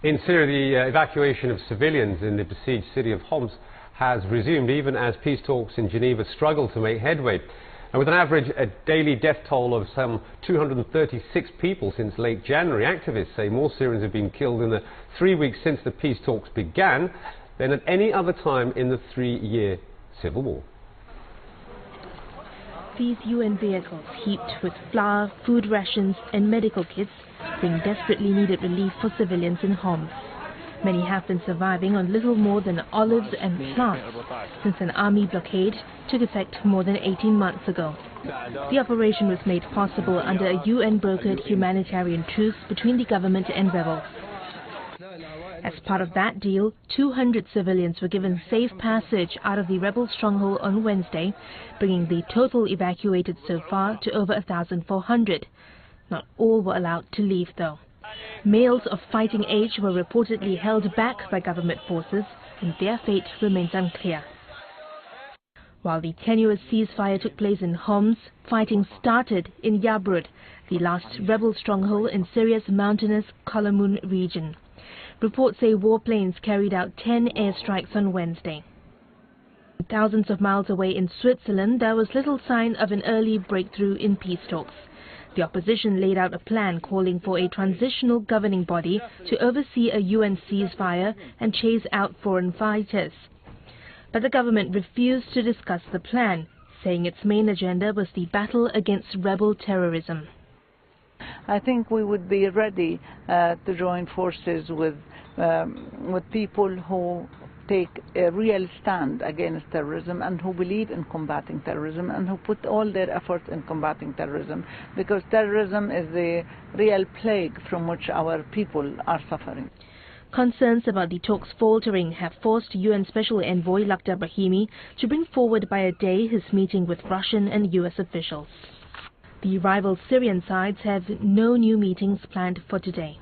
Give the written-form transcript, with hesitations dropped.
In Syria, the evacuation of civilians in the besieged city of Homs has resumed, even as peace talks in Geneva struggle to make headway. And with an average daily death toll of some 236 people since late January, activists say more Syrians have been killed in the 3 weeks since the peace talks began than at any other time in the 3-year civil war. These UN vehicles, heaped with flour, food rations and medical kits, bring desperately needed relief for civilians in Homs. Many have been surviving on little more than olives and plants since an army blockade took effect more than 18 months ago. The operation was made possible under a UN-brokered humanitarian truce between the government and rebels. As part of that deal, 200 civilians were given safe passage out of the rebel stronghold on Wednesday, bringing the total evacuated so far to over 1,400. Not all were allowed to leave, though. Males of fighting age were reportedly held back by government forces, and their fate remains unclear. While the tenuous ceasefire took place in Homs, fighting started in Yabrud, the last rebel stronghold in Syria's mountainous Kalamun region. Reports say warplanes carried out 10 airstrikes on Wednesday. Thousands of miles away in Switzerland, there was little sign of an early breakthrough in peace talks. The opposition laid out a plan calling for a transitional governing body to oversee a UN ceasefire and chase out foreign fighters. But the government refused to discuss the plan, saying its main agenda was the battle against rebel terrorism. I think we would be ready to join forces with people who take a real stand against terrorism and who believe in combating terrorism and who put all their efforts in combating terrorism, because terrorism is the real plague from which our people are suffering. Concerns about the talks faltering have forced UN Special Envoy Lakhdar Brahimi to bring forward by a day his meeting with Russian and US officials. The rival Syrian sides have no new meetings planned for today.